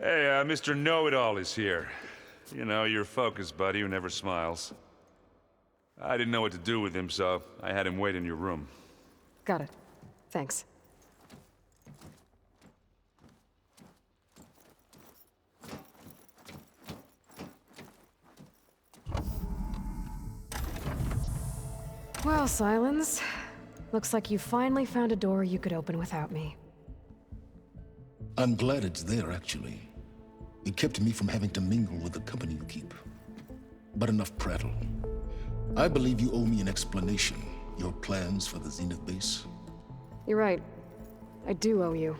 Hey, Mr. Know-It-All is here. You know, your focus buddy who never smiles. I didn't know what to do with him, so I had him wait in your room. Got it. Thanks. Well, Silence. Looks like you finally found a door you could open without me. I'm glad it's there, actually. It kept me from having to mingle with the company you keep. But enough prattle. I believe you owe me an explanation. Your plans for the Zenith base? You're right. I do owe you.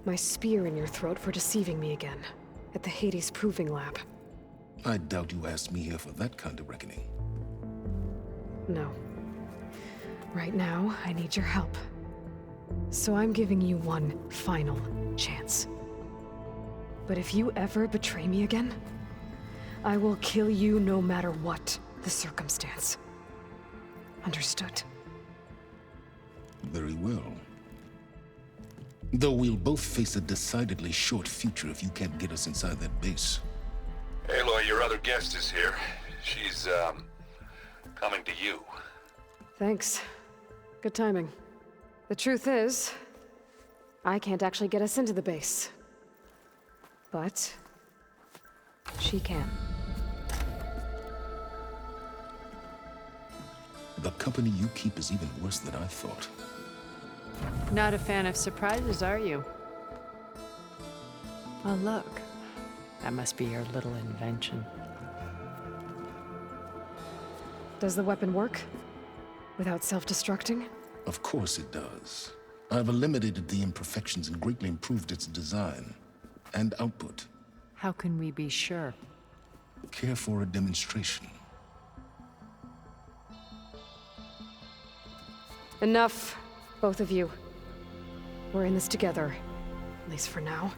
My spear in your throat for deceiving me again. At the Hades Proving Lab. I doubt you asked me here for that kind of reckoning. No. Right now, I need your help. So I'm giving you one final chance. But if you ever betray me again, I will kill you no matter what the circumstance. Understood? Very well. Though we'll both face a decidedly short future if you can't get us inside that base. Aloy, your other guest is here. She's, coming to you. Thanks. Good timing. The truth is, I can't actually get us into the base. But she can. The company you keep is even worse than I thought. Not a fan of surprises, are you? Oh, look. That must be your little invention. Does the weapon work? Without self-destructing? Of course it does. I've eliminated the imperfections and greatly improved its design and output. How can we be sure? Care for a demonstration? Enough, both of you. We're in this together, at least for now.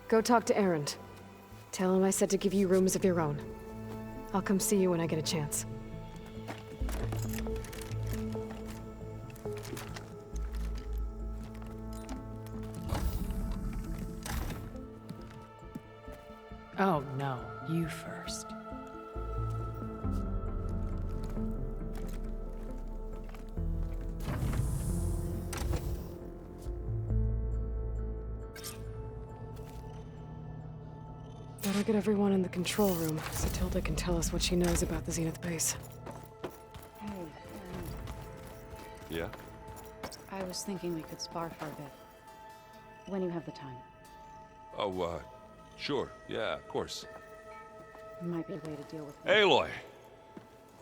Go talk to Erend. Tell him I said to give you rooms of your own. I'll come see you when I get a chance. Oh, no. You first. Better get everyone in the control room so Tilda can tell us what she knows about the Zenith base. Hey, Yeah? I was thinking we could spar for a bit. When you have the time. Oh, sure. Yeah, of course. Might be a way to deal with me. Aloy!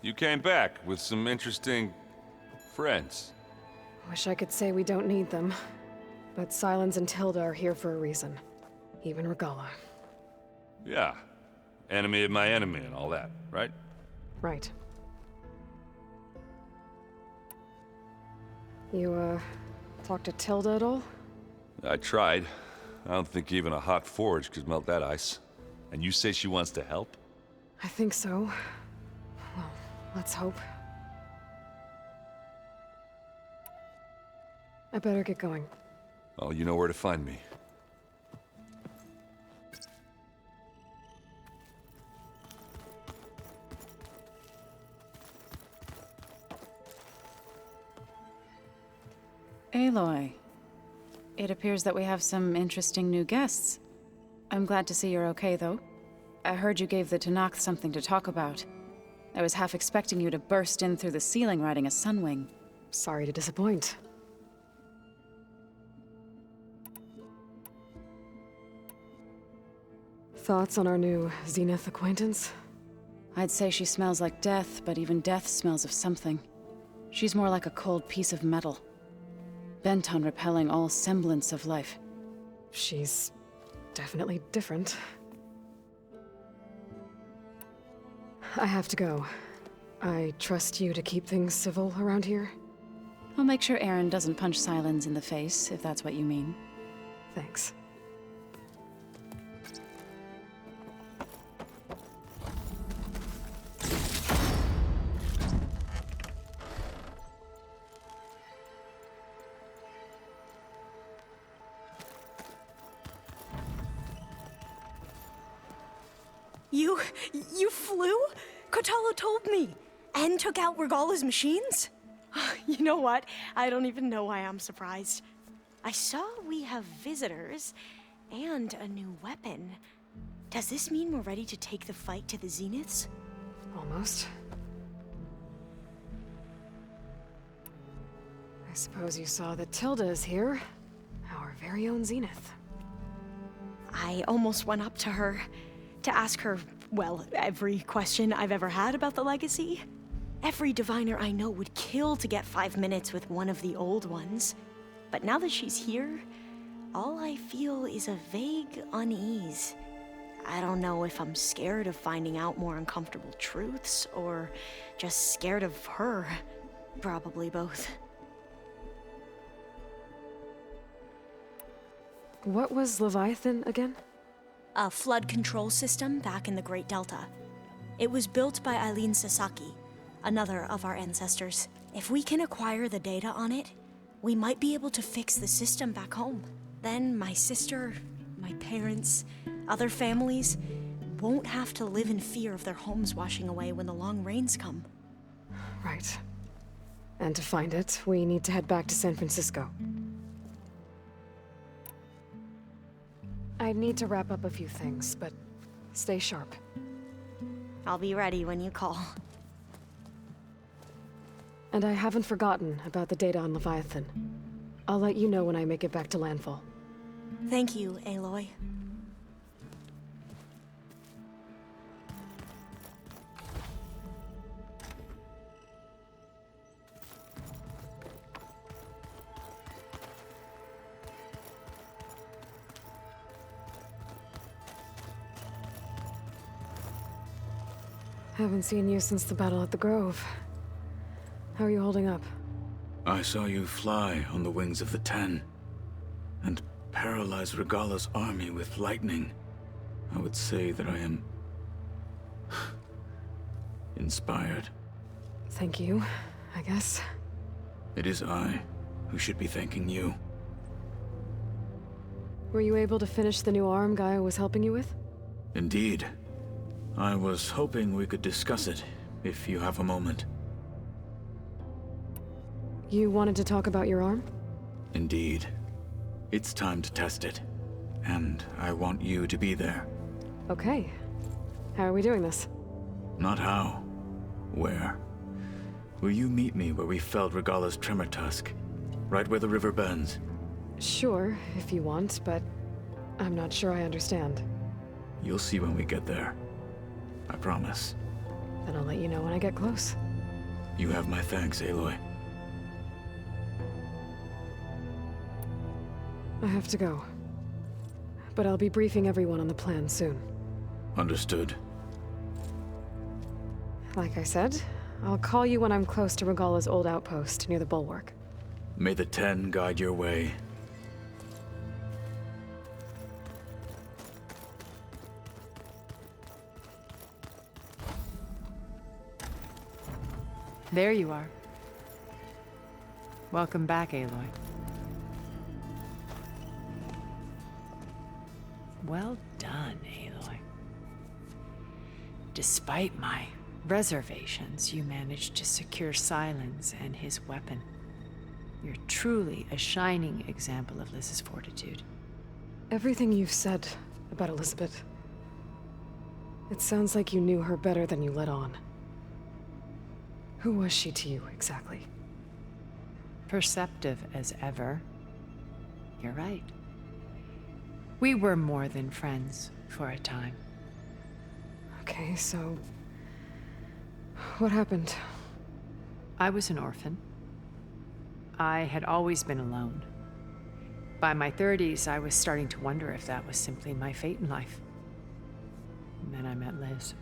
You came back with some interesting friends. Wish I could say we don't need them. But Silence and Tilda are here for a reason. Even Regalla. Yeah. Enemy of my enemy and all that, right? Right. You, talk to Tilda at all? I tried. I don't think even a hot forge could melt that ice. And you say she wants to help? I think so. Well, let's hope. I better get going. Oh, you know where to find me. Aloy. It appears that we have some interesting new guests. I'm glad to see you're okay, though. I heard you gave the Tenakth something to talk about. I was half expecting you to burst in through the ceiling riding a Sunwing. Sorry to disappoint. Thoughts on our new Zenith acquaintance? I'd say she smells like death, but even death smells of something. She's more like a cold piece of metal. Bent on repelling all semblance of life. She's definitely different. I have to go. I trust you to keep things civil around here? I'll make sure Erend doesn't punch Silence in the face, if that's what you mean. Thanks. You flew? Kotalo told me. And took out Regala's machines? You know what? I don't even know why I'm surprised. I saw we have visitors and a new weapon. Does this mean we're ready to take the fight to the Zeniths? Almost. I suppose you saw that Tilda is here. Our very own Zenith. I almost went up to her to ask her, well, every question I've ever had about the Legacy. Every diviner I know would kill to get 5 minutes with one of the old ones. But now that she's here, all I feel is a vague unease. I don't know if I'm scared of finding out more uncomfortable truths, or just scared of her. Probably both. What was Leviathan again? A flood control system back in the Great Delta. It was built by Eileen Sasaki, another of our ancestors. If we can acquire the data on it, we might be able to fix the system back home. Then my sister, my parents, other families won't have to live in fear of their homes washing away when the long rains come. Right. And to find it, we need to head back to San Francisco. I need to wrap up a few things, but stay sharp. I'll be ready when you call. And I haven't forgotten about the data on Leviathan. I'll let you know when I make it back to landfall. Thank you, Aloy. Haven't seen you since the battle at the Grove. How are you holding up? I saw you fly on the wings of the Ten, and paralyze Regala's army with lightning. I would say that I am inspired. Thank you, I guess. It is I who should be thanking you. Were you able to finish the new arm Gaia was helping you with? Indeed. I was hoping we could discuss it, if you have a moment. You wanted to talk about your arm? Indeed. It's time to test it. And I want you to be there. Okay. How are we doing this? Not how. Where? Will you meet me where we felled Regala's tremor tusk? Right where the river bends? Sure, if you want, but I'm not sure I understand. You'll see when we get there. I promise. Then I'll let you know when I get close. You have my thanks, Aloy. I have to go. But I'll be briefing everyone on the plan soon. Understood. Like I said, I'll call you when I'm close to Regala's old outpost near the bulwark. May the Ten guide your way. There you are. Welcome back, Aloy. Well done, Aloy. Despite my reservations, you managed to secure Silence and his weapon. You're truly a shining example of Liz's fortitude. Everything you've said about Elizabeth, it sounds like you knew her better than you let on. Who was she to you, exactly? Perceptive as ever. You're right. We were more than friends for a time. Okay, so... what happened? I was an orphan. I had always been alone. By my 30s, I was starting to wonder if that was simply my fate in life. And then I met Liz.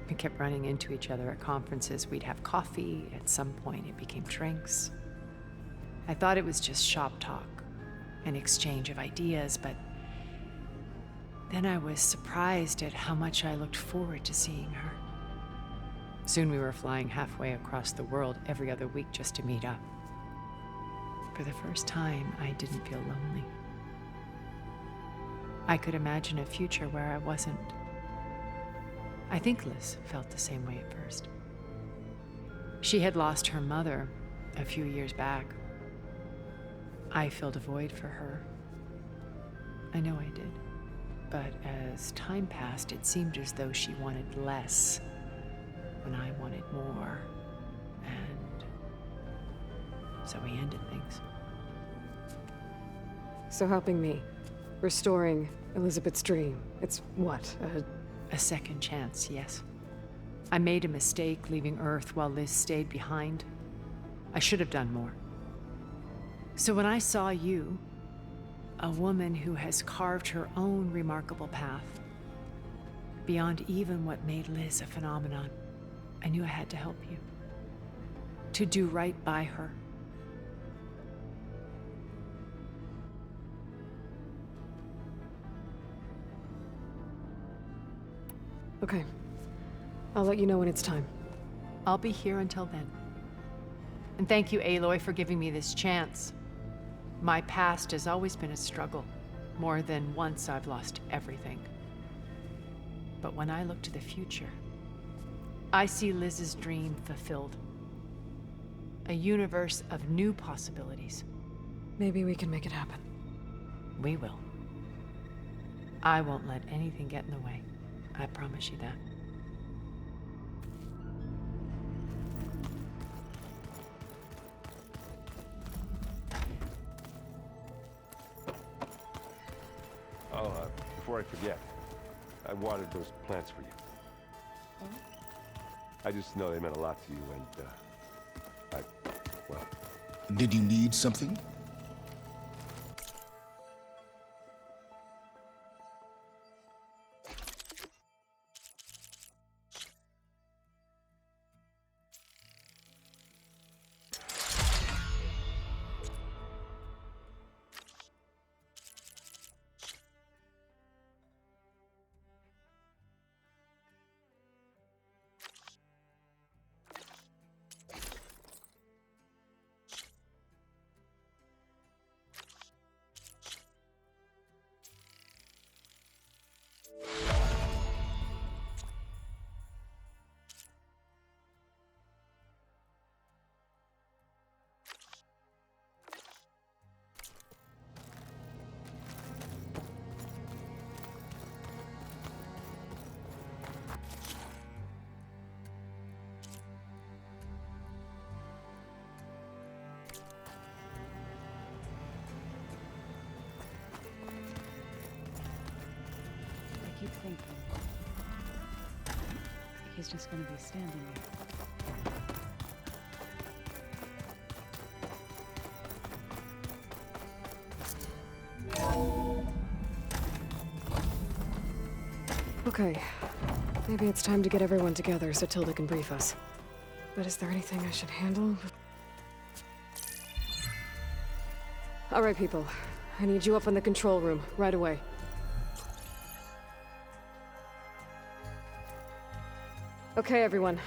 We kept running into each other at conferences. We'd have coffee. At some point, it became drinks. I thought it was just shop talk, an exchange of ideas, but then I was surprised at how much I looked forward to seeing her. Soon we were flying halfway across the world every other week just to meet up. For the first time, I didn't feel lonely. I could imagine a future where I wasn't. I think Liz felt the same way at first. She had lost her mother a few years back. I filled a void for her. I know I did. But as time passed, it seemed as though she wanted less when I wanted more. And so we ended things. So helping me, restoring Elizabeth's dream, it's what, A second chance, yes. I made a mistake leaving Earth while Liz stayed behind. I should have done more. So when I saw you, a woman who has carved her own remarkable path, beyond even what made Liz a phenomenon, I knew I had to help you. To do right by her. Okay. I'll let you know when it's time. I'll be here until then. And thank you, Aloy, for giving me this chance. My past has always been a struggle. More than once I've lost everything. But when I look to the future, I see Liz's dream fulfilled. A universe of new possibilities. Maybe we can make it happen. We will. I won't let anything get in the way. I promise you that. Oh, before I forget, I watered those plants for you. I just know they meant a lot to you, and, well... Did you need something? I keep thinking he's just gonna be standing there. Okay. Maybe it's time to get everyone together so Tilda can brief us. But is there anything I should handle? All right, people. I need you up in the control room, right away. Okay, everyone.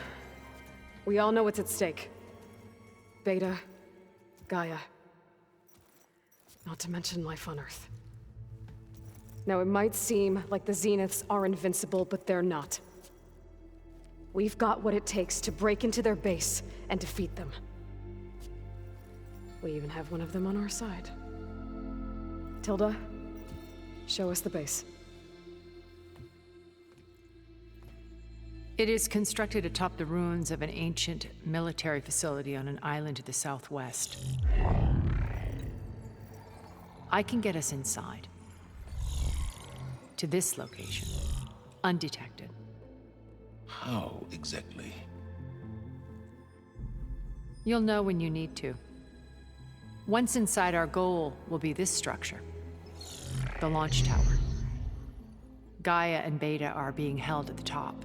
We all know what's at stake. Beta, Gaia. Not to mention life on Earth. Now, it might seem like the Zeniths are invincible, but they're not. We've got what it takes to break into their base and defeat them. We even have one of them on our side. Tilda, show us the base. It is constructed atop the ruins of an ancient military facility on an island to the southwest. I can get us inside. To this location, undetected. How exactly? You'll know when you need to. Once inside, our goal will be this structure. The launch tower. Gaia and Beta are being held at the top.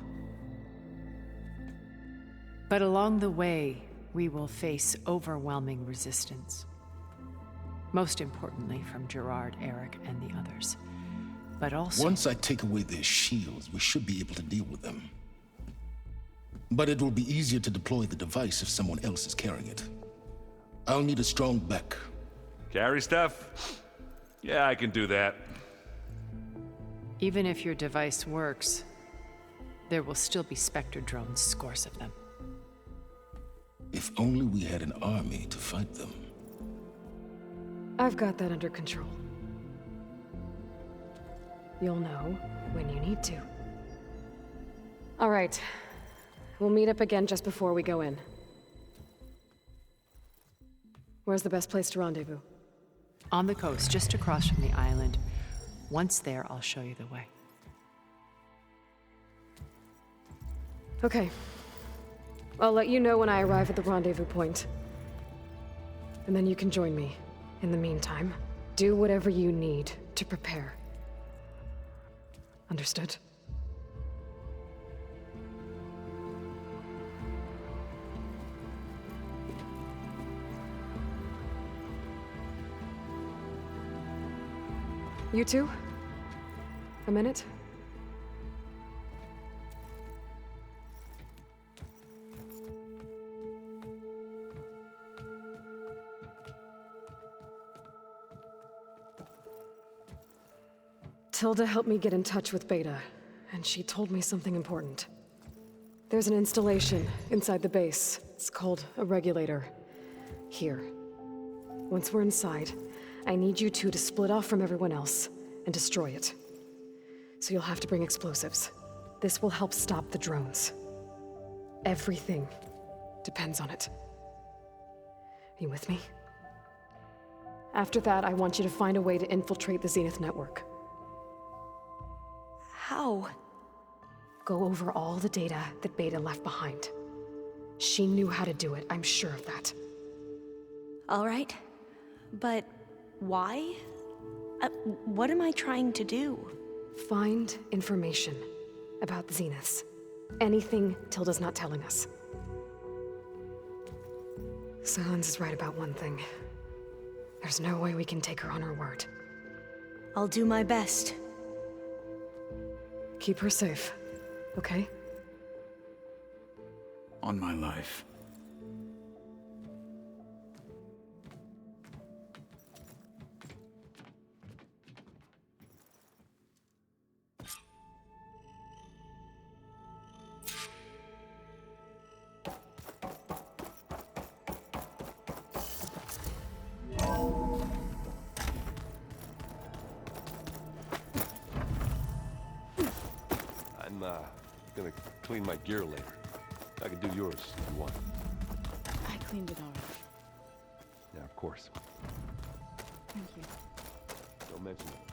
But along the way, we will face overwhelming resistance. Most importantly from Gerard, Eric, and the others. But also... Once I take away their shields, we should be able to deal with them. But it will be easier to deploy the device if someone else is carrying it. I'll need a strong back. Carry stuff? Yeah, I can do that. Even if your device works, there will still be Spectre drones, scores of them. If only we had an army to fight them. I've got that under control. You'll know when you need to. All right. We'll meet up again just before we go in. Where's the best place to rendezvous? On the coast, just across from the island. Once there, I'll show you the way. Okay. I'll let you know when I arrive at the rendezvous point. And then you can join me. In the meantime, do whatever you need to prepare. Understood? You two? A minute? Tilda helped me get in touch with Beta, and she told me something important. There's an installation inside the base. It's called a regulator. Here. Once we're inside, I need you two to split off from everyone else and destroy it. So you'll have to bring explosives. This will help stop the drones. Everything depends on it. Are you with me? After that, I want you to find a way to infiltrate the Zenith network. How? Go over all the data that Beta left behind. She knew how to do it, I'm sure of that. All right. But why? What am I trying to do? Find information about the Zeniths. Anything Tilda's not telling us. Silence is right about one thing. There's no way we can take her on her word. I'll do my best. Keep her safe, okay? On my life. I'm gonna clean my gear later. I can do yours if you want. I cleaned it already. Yeah, of course. Thank you. Don't mention it.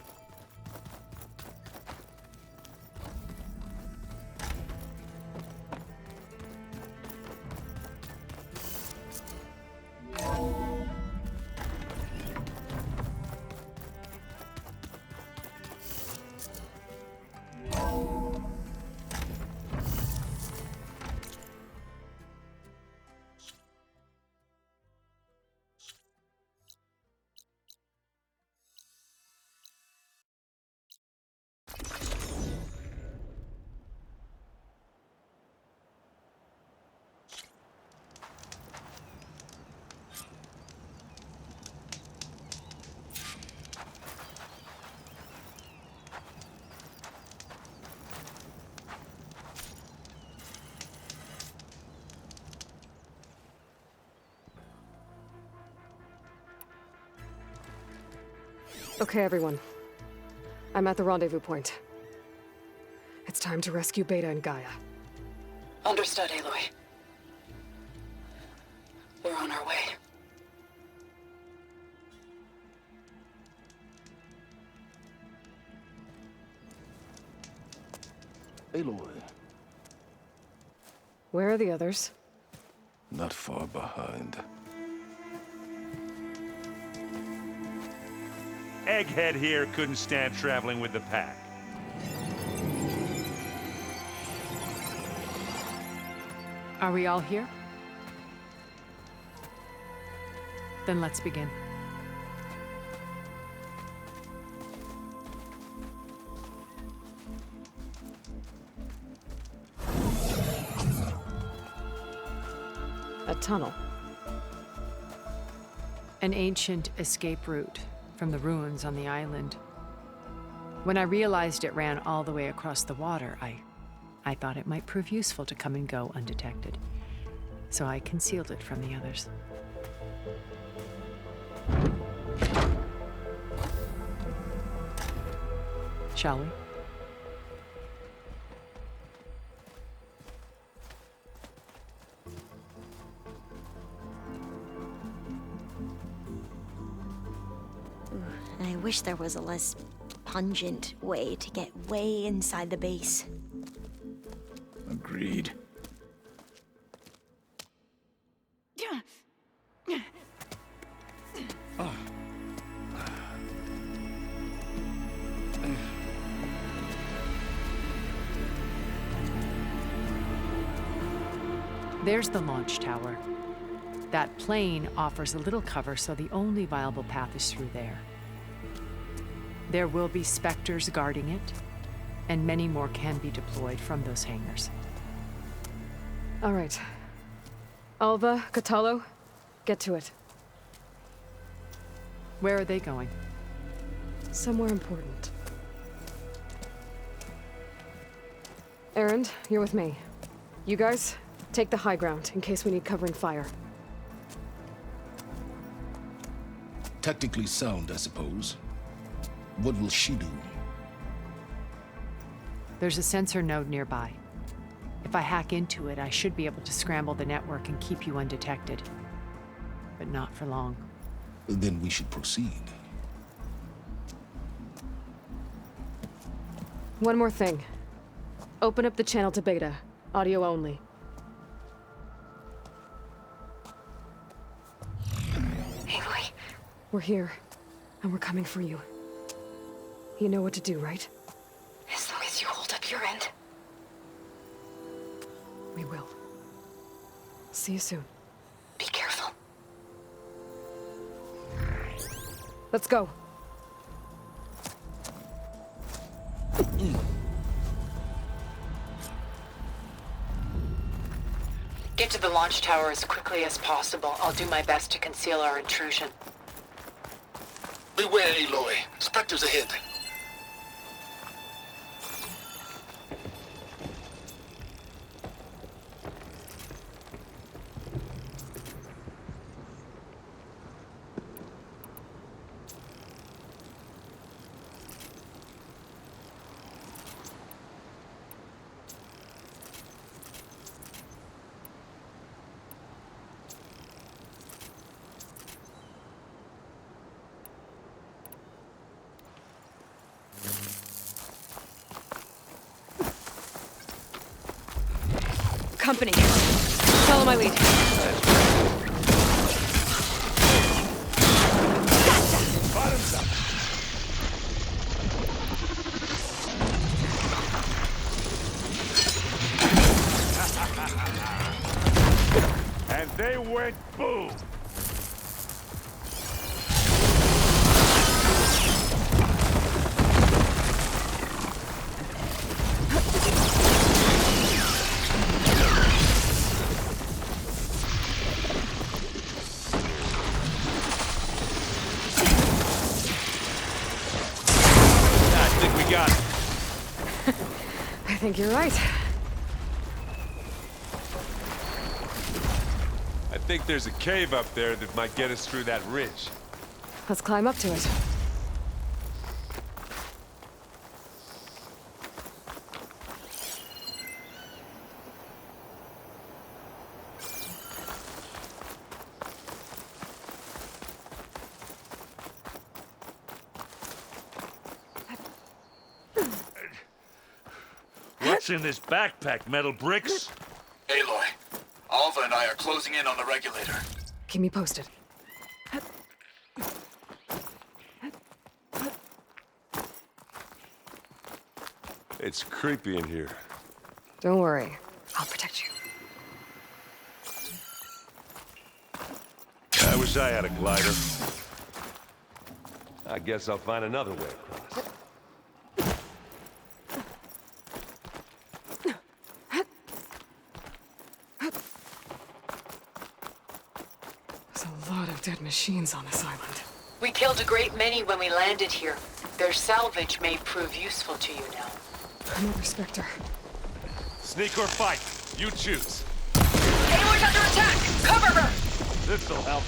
Okay, everyone. I'm at the rendezvous point. It's time to rescue Beta and Gaia. Understood, Aloy. We're on our way. Aloy, Where are the others? not far behind. Egghead here couldn't stand traveling with the pack. Are we all here? Then let's begin. A tunnel. An ancient escape route from the ruins on the island. When I realized it ran all the way across the water, I thought it might prove useful to come and go undetected. So I concealed it from the others. Shall we? I wish there was a less pungent way to get way inside the base. Agreed. There's the launch tower. That plane offers a little cover, so the only viable path is through there. There will be Spectres guarding it, and many more can be deployed from those hangars. All right. Alva, Catalo, get to it. Where are they going? Somewhere important. Erend, you're with me. You guys, take the high ground in case we need covering fire. Tactically sound, I suppose. What will she do? There's a sensor node nearby. If I hack into it, I should be able to scramble the network and keep you undetected. But not for long. Then we should proceed. One more thing. Open up the channel to Beta. Audio only. Aloy, We're here, and we're coming for you. You know what to do, right? as long as you hold up your end. We will. See you soon. Be careful. Let's go. Get to the launch tower as quickly as possible. I'll do my best to conceal our intrusion. Beware, Aloy. Spectres ahead. Company. Follow my lead. Bottoms up. And they went boom. I think we got it. I think you're right. I think there's a cave up there that might get us through that ridge. Let's climb up to it. What's in this backpack, metal bricks? Aloy, Alva and I are closing in on the regulator. Keep me posted. It's creepy in here. Don't worry. I'll protect you. I wish I had a glider. I guess I'll find another way across. There's a lot of dead machines on this island. We killed a great many when we landed here. Their salvage may prove useful to you now. Another Spectre. Sneak or fight, you choose. Aloy's under attack! Cover her! This'll help.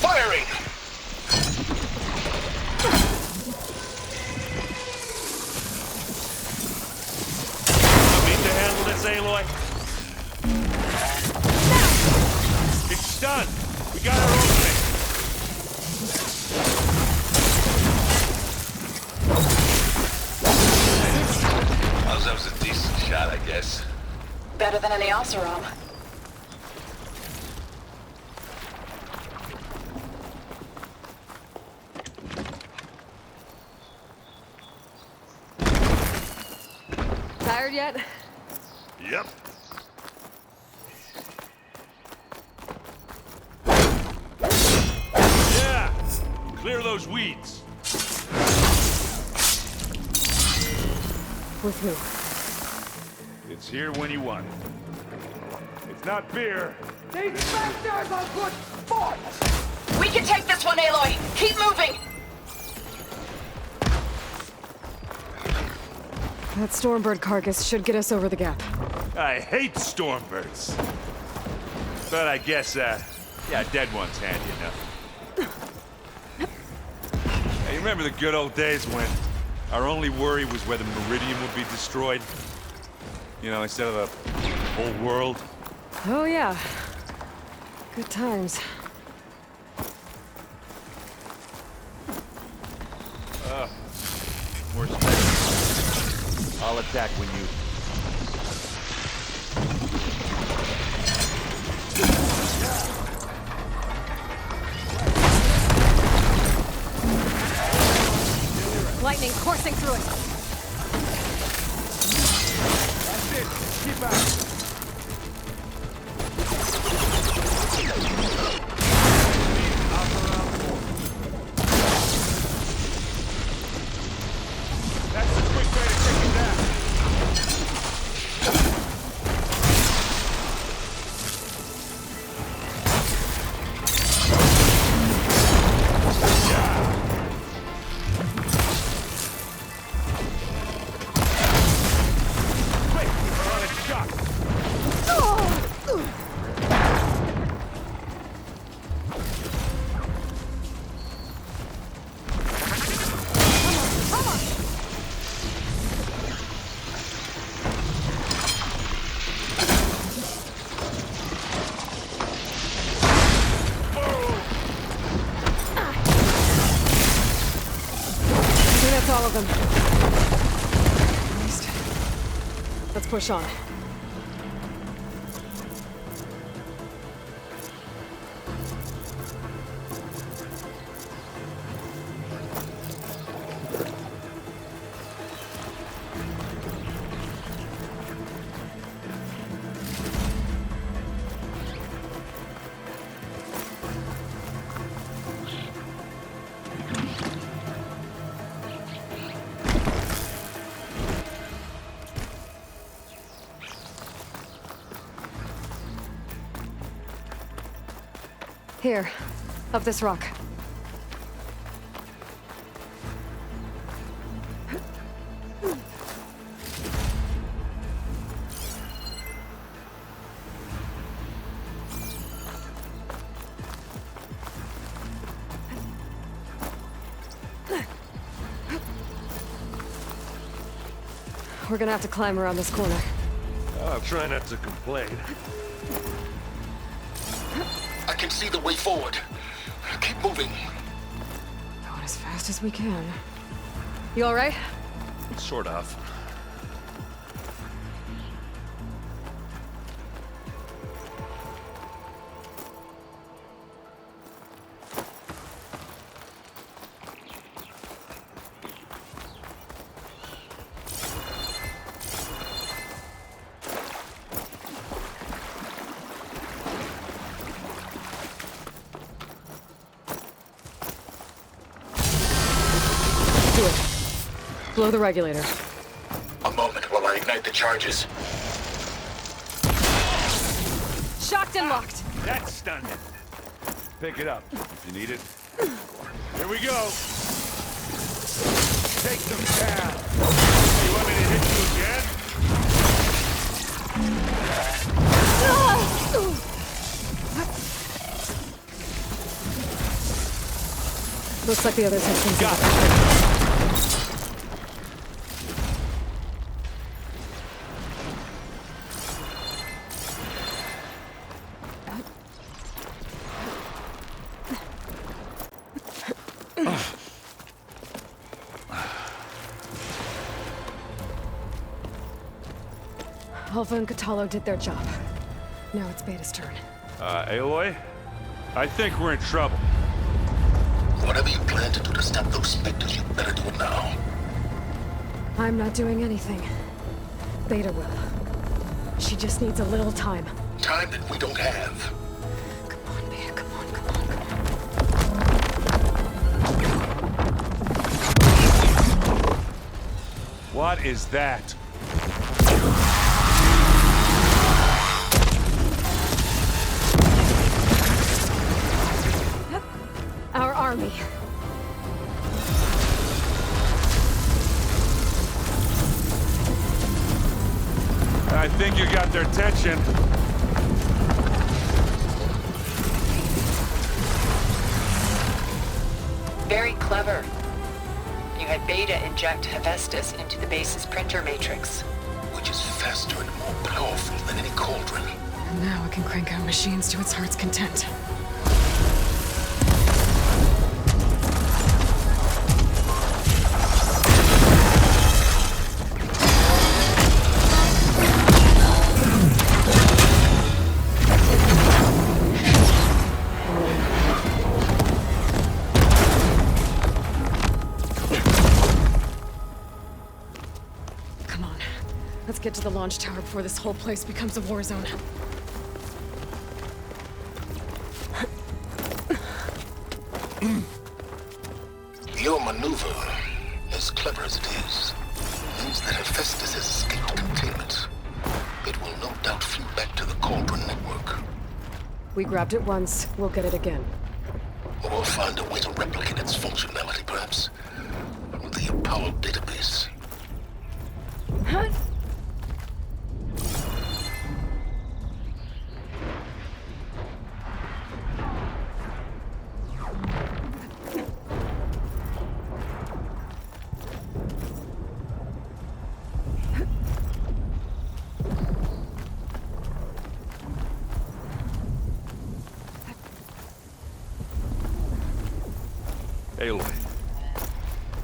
Firing! You mean to handle this, Aloy? It's done! We got our opening! Well, that was a decent shot, I guess. Better than any Oseram. Tired yet? Yep. Yeah! Clear those weeds. With who? It's here when you want it. It's not beer. We can take this one, Aloy! Keep moving! That Stormbird carcass should get us over the gap. I hate stormbirds. But I guess, yeah, dead one's handy enough. Hey, you remember the good old days when our only worry was whether Meridian would be destroyed? You know, instead of the whole world? Oh yeah. Good times. More space. I'll attack when you... Lightning coursing through it. That's it. Keep out. That's the quick way to take it down. Quick, we're on a shot. I think that's all of them. At least. Let's push on. Here, up this rock. We're gonna have to climb around this corner. I'll try not to complain. I can see the way forward. Keep moving. Going as fast as we can. You all right? Sort of. Do it. Blow the regulator. A moment while I ignite the charges. Shocked and locked. That's stunned. Pick it up if you need it. Here we go. Take them down. You want me to hit you again? Looks like the others have things. Got it. Alpha and Kotallo did their job. Now it's Beta's turn. Aloy? I think we're in trouble. Whatever you plan to do to stop those specters, you better do it now. I'm not doing anything. Beta will. She just needs a little time. Time that we don't have. Come on, Beta, come on, come on, come on. What is that? Our army. I think you got their attention. Very clever. You had Beta inject Hephaestus into the base's printer matrix. Which is faster and more powerful than any cauldron. And now it can crank out machines to its heart's content. Let's get to the launch tower before this whole place becomes a war zone. Your maneuver, as clever as it is, means that Hephaestus has escaped containment. It will no doubt flew back to the Cauldron network. We grabbed it once, we'll get it again. Or we'll find a way to replicate its functionality, perhaps, with the Apollo database. Aloy,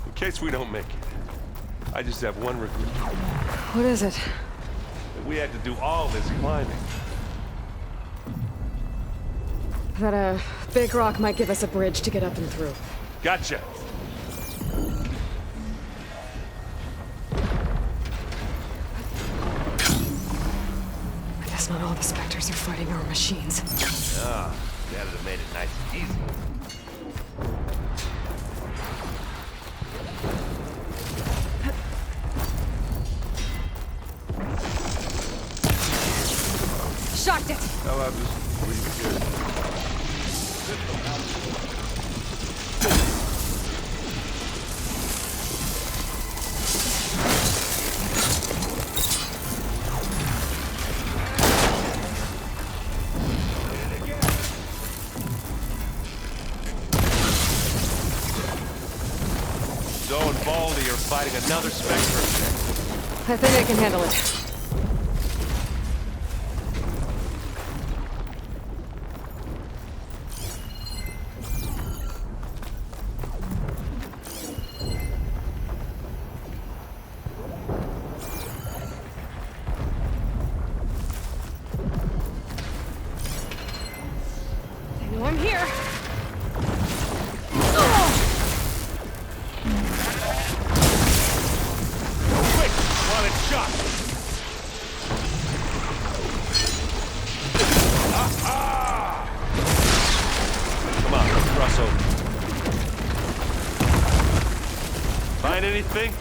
in case we don't make it, I just have one regret. What is it? That we had to do all this climbing. That, big rock might give us a bridge to get up and through. Gotcha. I guess not all the Spectres are fighting our machines. Ah, that'd have made it nice and easy. Shocked it! How about just leave it here? Zoe and Baldy are fighting another Spectre. I think I can handle it. They know I'm here. Quick! Wanted shot! Come on, let's cross over. Find anything?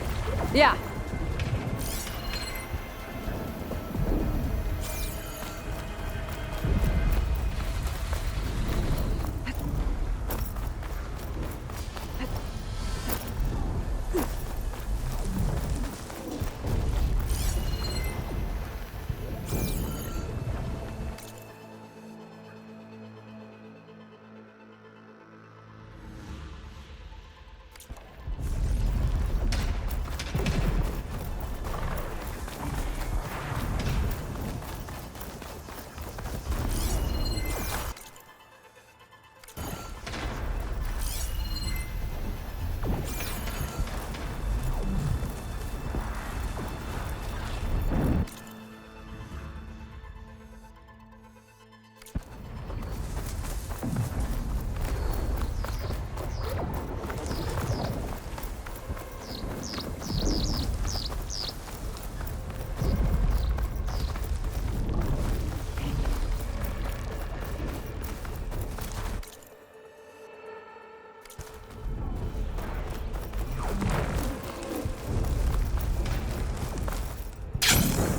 Yeah.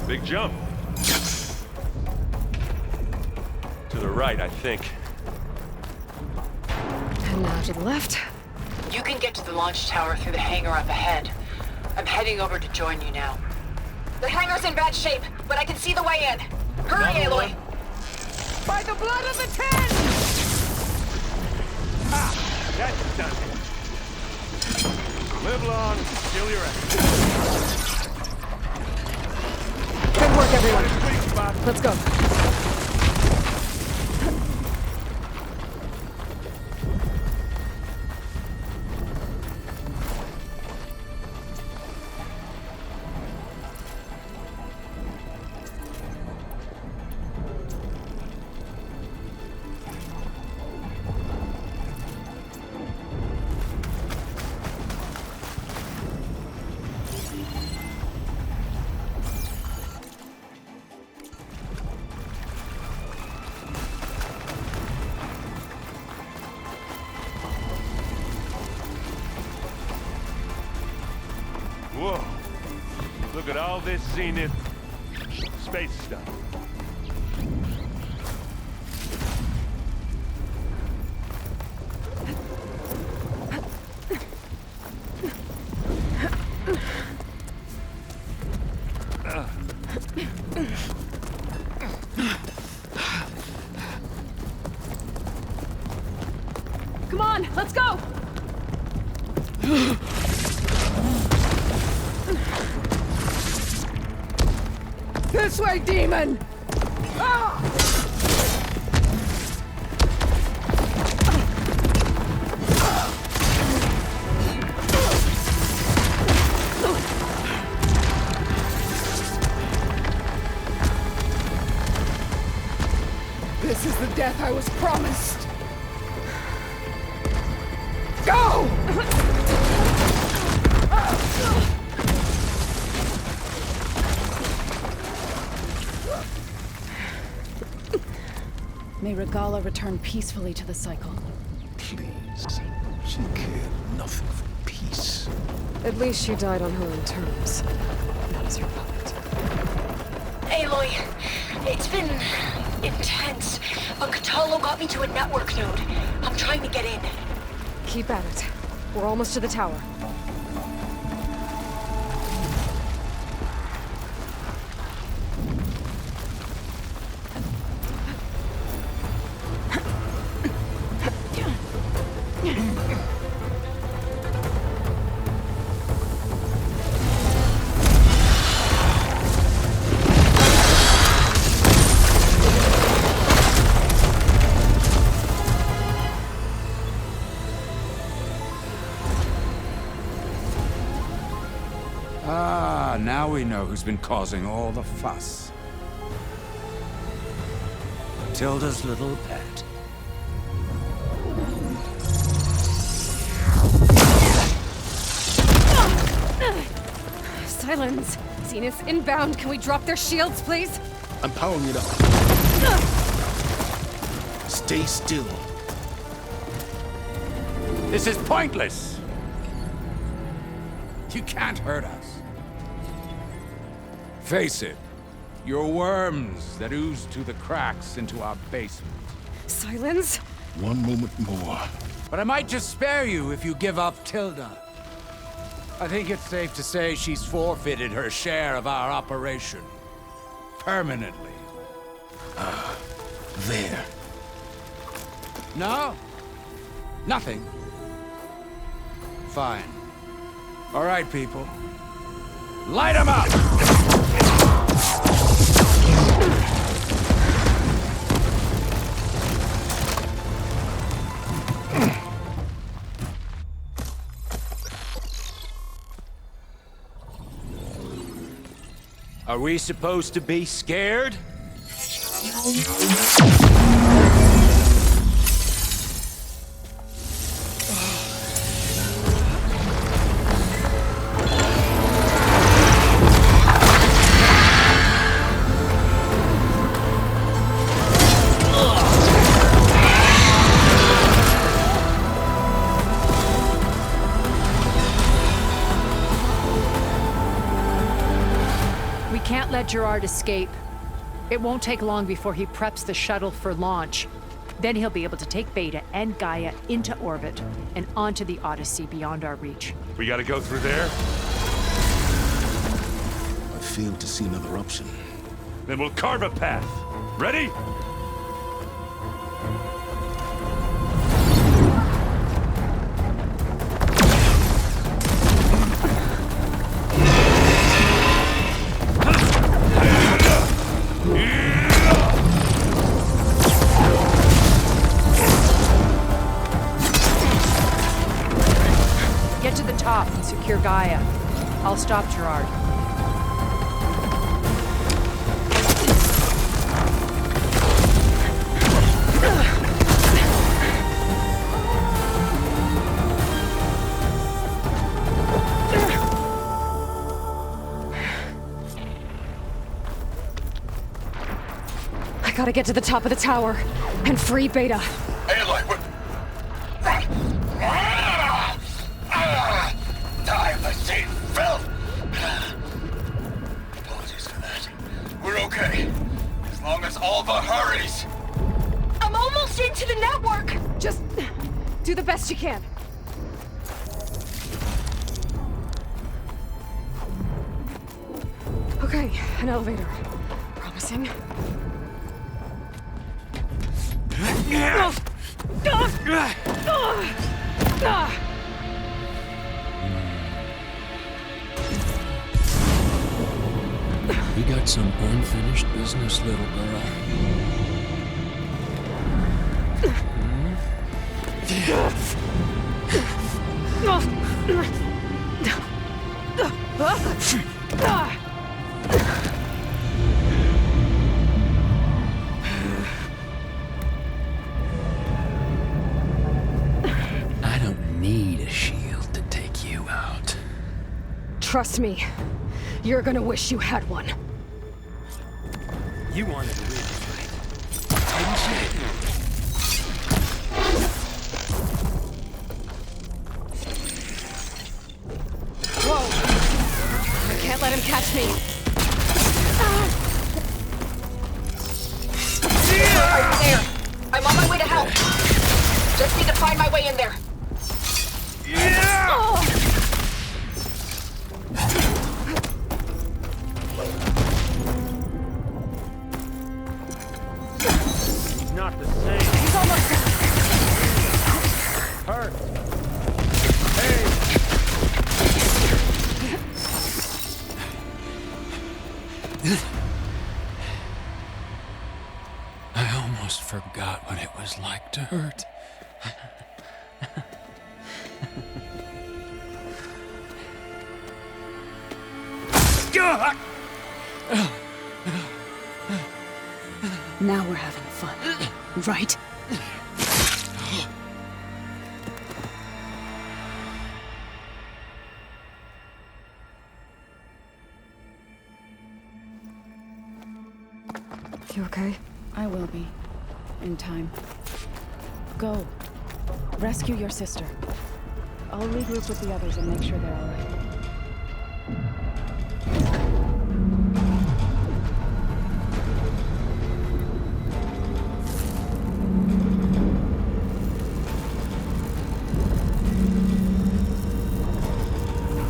Big jump. To the right, I think. And now to the left. You can get to the launch tower through the hangar up ahead. I'm heading over to join you now. The hangar's in bad shape, but I can see the way in. Hurry, Aloy! By the blood of the Ten! That's done. Live long, kill your ass. Good work, everyone. Let's go. Whoa. Look at all this Zenith space stuff. Come on, let's go! This way, demon! Ah! This is the death I was promised. Go! May Regala return peacefully to the cycle. Please. She cared nothing for peace. At least she died on her own terms. That was her puppet. Aloy, it's been intense, but Kotallo got me to a network node. I'm trying to get in. Keep at it. We're almost to the tower. Ah, now we know who's been causing all the fuss. Tilda's little pet. Silence! Zenith inbound. Can we drop their shields, please? I'm powering it up. Stay still. This is pointless! You can't hurt us. Face it, you're worms that ooze to the cracks into our basement. Silence? One moment more. But I might just spare you if you give up Tilda. I think it's safe to say she's forfeited her share of our operation. Permanently. There. No? Nothing? Fine. All right, people. Light 'em up! Are we supposed to be scared? can't let Gerard escape. It won't take long before he preps the shuttle for launch. Then he'll be able to take Beta and Gaia into orbit and onto the Odyssey beyond our reach. We gotta go through there? I fail to see another option. Then we'll carve a path. Ready? Get to the top and secure Gaia. I'll stop Gerard. I gotta get to the top of the tower and free Beta. Aloy, what? Die by Satan, filth! Apologies for that. We're okay. As long as Alva hurries. I'm almost into the network! Just do the best you can. Okay, an elevator. Promising. We got some unfinished business, little girl. I don't need a shield to take you out. Trust me, you're gonna wish you had one. You wanted to win the fight, didn't you? Whoa! I can't let him catch me. Right there. I'm on my way to help. Just need to find my way in there. Not the same. He's almost there. Hurt. I almost forgot what it was like to hurt. Now we're having fun, right? You okay? I will be. In time. Go. Rescue your sister. I'll regroup with the others and make sure they're all right.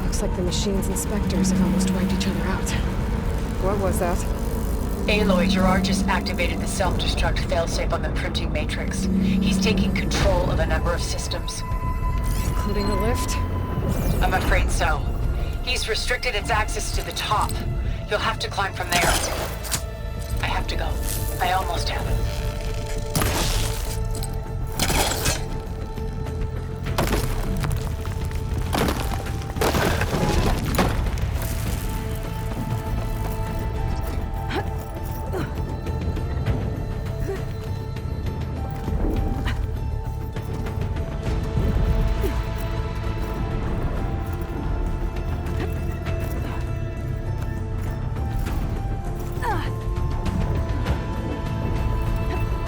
Looks like the machine's inspectors have almost wiped each other out. What was that? Aloy, Gerard just activated the self-destruct failsafe on the printing matrix. He's taking control of a number of systems. Including the lift? I'm afraid so. He's restricted its access to the top. You'll have to climb from there. I have to go. I almost have it.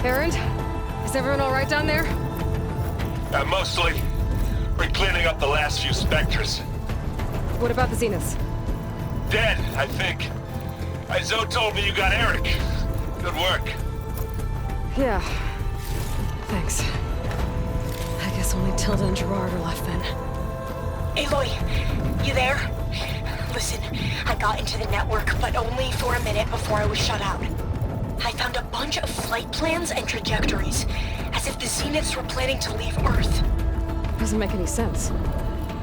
Erend? Is everyone all right down there? Mostly. We're cleaning up the last few specters. What about the Zeniths? Dead, I think. Zoe told me you got Eric. Good work. Yeah. Thanks. I guess only Tilda and Gerard are left then. Aloy, you there? Listen, I got into the network, but only for a minute before I was shut out. I found a bunch of flight plans and trajectories, as if the Zeniths were planning to leave Earth. Doesn't make any sense.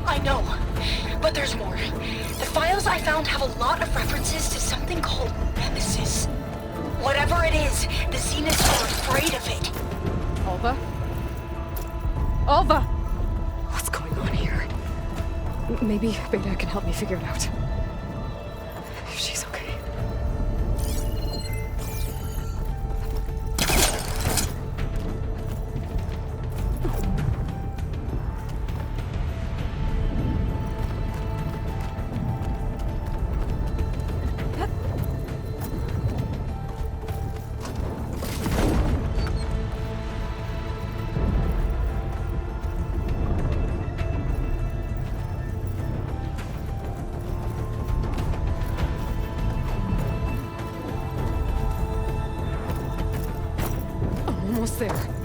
I know, but there's more. The files I found have a lot of references to something called Nemesis. Whatever it is, the Zeniths are afraid of it. Alva? Alva! What's going on here? Maybe Beta can help me figure it out. If she's okay. Almost there.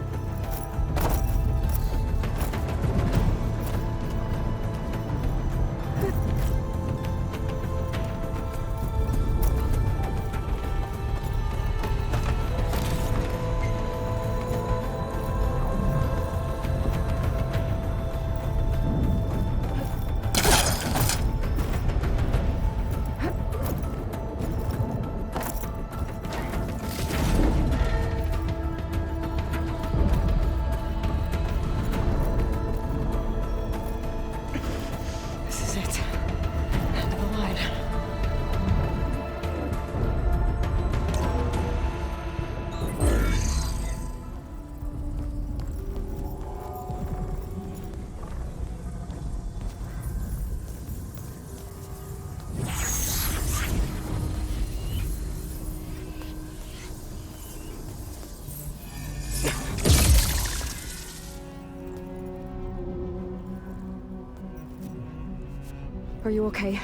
Are you okay?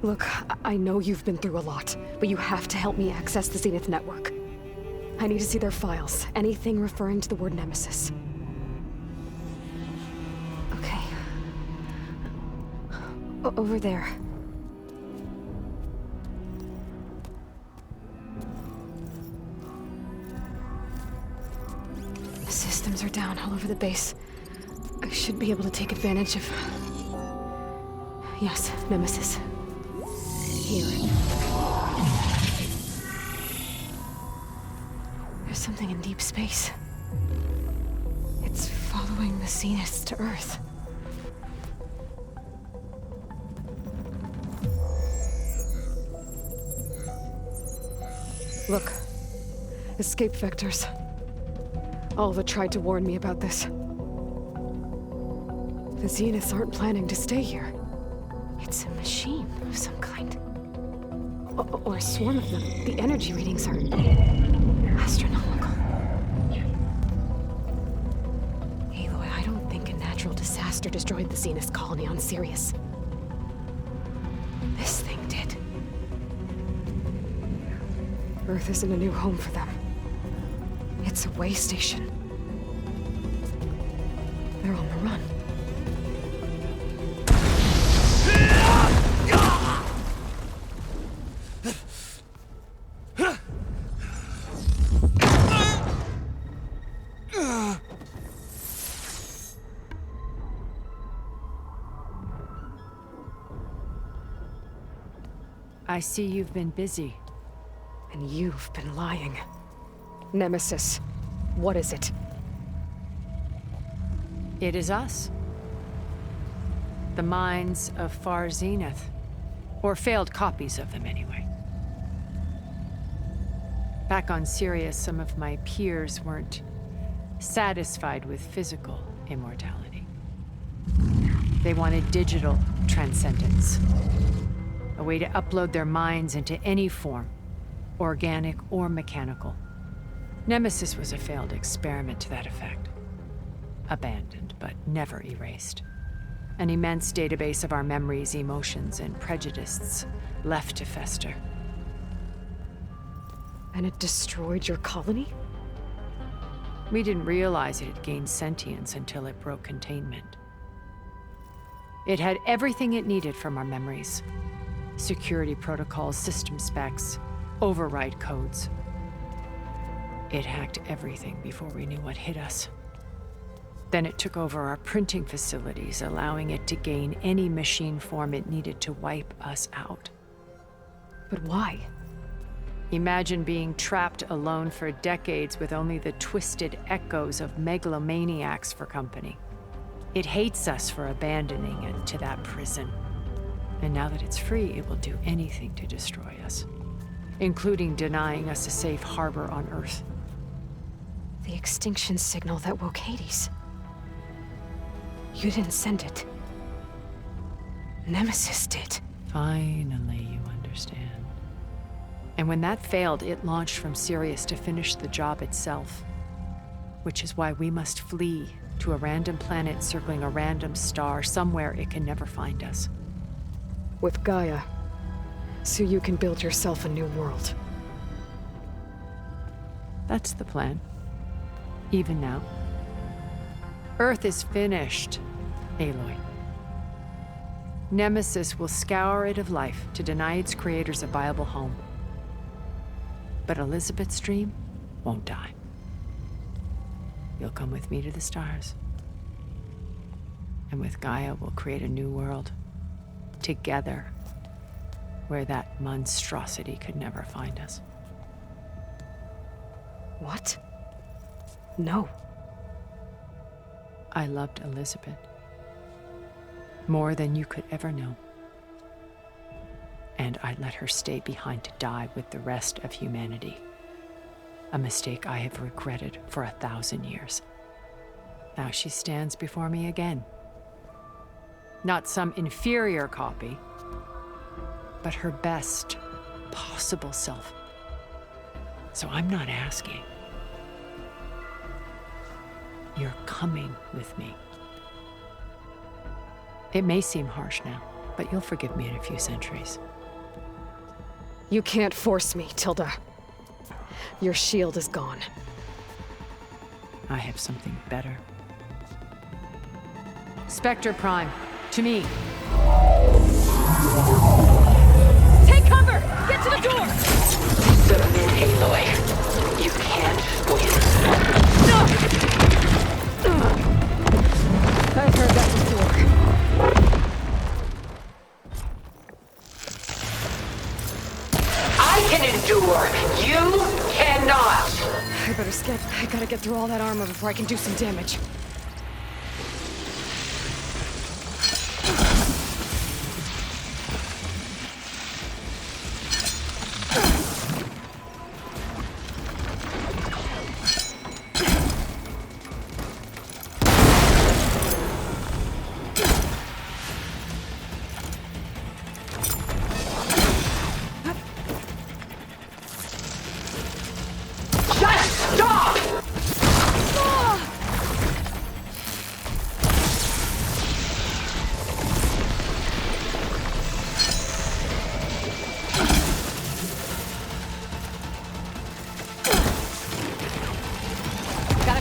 Look, I know you've been through a lot, but you have to help me access the Zenith network. I need to see their files, anything referring to the word Nemesis. Okay. Over there. The systems are down all over the base. I should be able to take advantage of... Yes, Nemesis. Here. There's something in deep space. It's following the Zeniths to Earth. Look. Escape vectors. Alva tried to warn me about this. The Zeniths aren't planning to stay here. It's a machine of some kind. Or a swarm of them. The energy readings are... astronomical. Aloy, I don't think a natural disaster destroyed the Zenith colony on Sirius. This thing did. Earth isn't a new home for them. It's a way station. They're on the run. I see you've been busy. And you've been lying. Nemesis, what is it? It is us. The minds of Far Zenith. Or failed copies of them, anyway. Back on Sirius, some of my peers weren't satisfied with physical immortality. They wanted digital transcendence. A way to upload their minds into any form, organic or mechanical. Nemesis was a failed experiment to that effect. Abandoned, but never erased. An immense database of our memories, emotions, and prejudices left to fester. And it destroyed your colony? We didn't realize it had gained sentience until it broke containment. It had everything it needed from our memories. Security protocols, system specs, override codes. It hacked everything before we knew what hit us. Then it took over our printing facilities, allowing it to gain any machine form it needed to wipe us out. But why? Imagine being trapped alone for decades with only the twisted echoes of megalomaniacs for company. It hates us for abandoning it to that prison. And now that it's free, it will do anything to destroy us, including denying us a safe harbor on Earth. The extinction signal that woke Hades. You didn't send it. Nemesis did. Finally, you understand. And when that failed, it launched from Sirius to finish the job itself. Which is why we must flee to a random planet circling a random star, somewhere it can never find us. With Gaia. So you can build yourself a new world. That's the plan. Even now. Earth is finished, Aloy. Nemesis will scour it of life to deny its creators a viable home. But Elizabeth's dream won't die. You'll come with me to the stars. And with Gaia, we'll create a new world. Together. Where that monstrosity could never find us. What? No. I loved Elizabeth. More than you could ever know. And I let her stay behind to die with the rest of humanity. A mistake I have regretted for 1,000 years. Now she stands before me again. Not some inferior copy, but her best possible self. So I'm not asking. You're coming with me. It may seem harsh now, but you'll forgive me in a few centuries. You can't force me, Tilda. Your shield is gone. I have something better. Spectre Prime, to me. Take cover! Get to the door! Submit, Aloy. You can't win. No! I've heard that before. I can endure. You cannot. I better skip. I gotta get through all that armor before I can do some damage.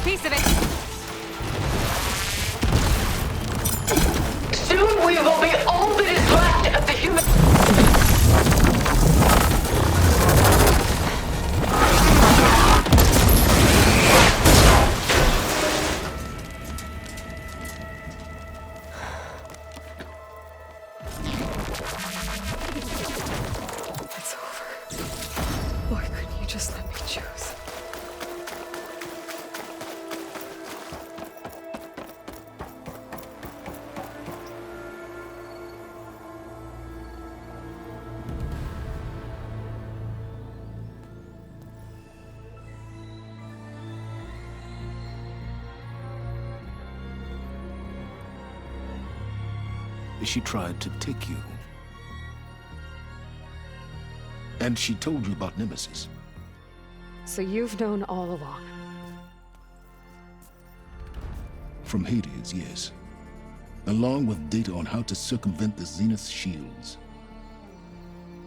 Piece of it. Soon we will be all that is left of the human. It's over. Why couldn't you just let me choose? She tried to take you. And she told you about Nemesis. So you've known all along. From Hades, yes. along with data on how to circumvent the Zenith shields.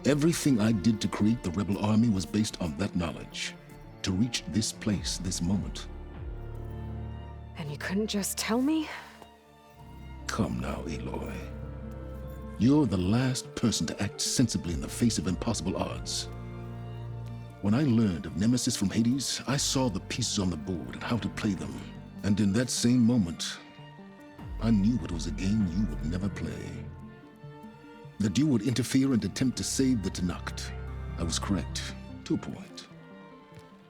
Everything I did to create the rebel army was based on that knowledge, to reach this place, this moment. And you couldn't just tell me? Come now, Aloy. You're the last person to act sensibly in the face of impossible odds. When I learned of Nemesis from Hades, I saw the pieces on the board and how to play them. And in that same moment, I knew it was a game you would never play. That you would interfere and attempt to save the Tenakth. I was correct, to a point.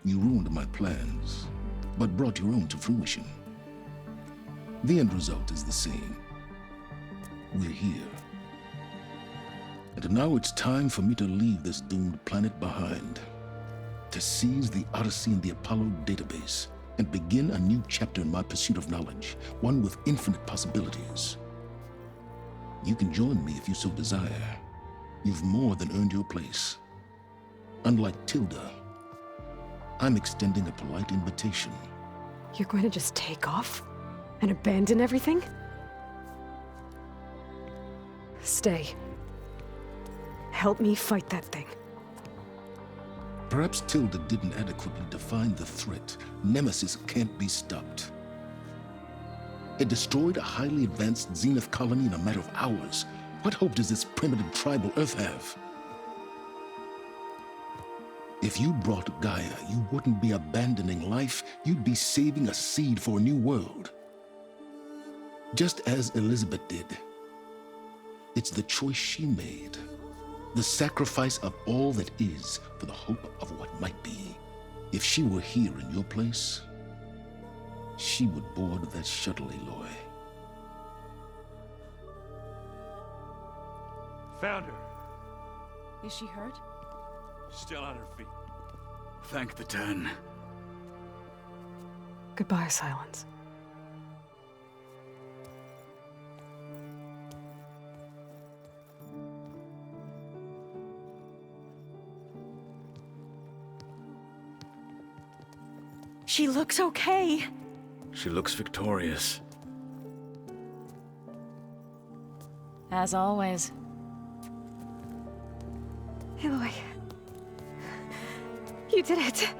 You ruined my plans, but brought your own to fruition. The end result is the same. We're here. And now it's time for me to leave this doomed planet behind. To seize the Odyssey and the Apollo database, and begin a new chapter in my pursuit of knowledge, one with infinite possibilities. You can join me if you so desire. You've more than earned your place. Unlike Tilda, I'm extending a polite invitation. You're going to just take off? And abandon everything? Stay. Help me fight that thing. Perhaps Tilda didn't adequately define the threat. Nemesis can't be stopped. It destroyed a highly advanced Zenith colony in a matter of hours. What hope does this primitive tribal Earth have? If you brought Gaia, you wouldn't be abandoning life, you'd be saving a seed for a new world. Just as Elizabeth did. It's the choice she made. The sacrifice of all that is for the hope of what might be. If she were here in your place, she would board that shuttle, Aloy. Found her. Is she hurt? Still on her feet. Thank the Ten. Goodbye, Silence. She looks okay. She looks victorious. As always. Aloy. You did it.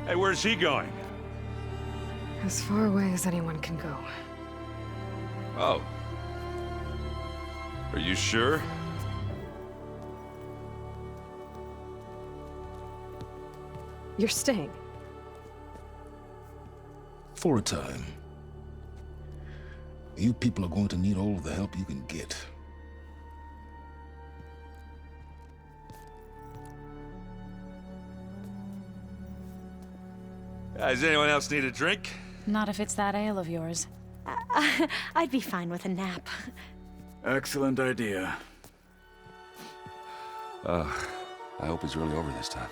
Hey, where's he going? As far away as anyone can go. Oh. Are you sure? You're staying. For a time. You people are going to need all of the help you can get. Does anyone else need a drink? Not if it's that ale of yours. I'd be fine with a nap. Excellent idea. I hope it's really over this time.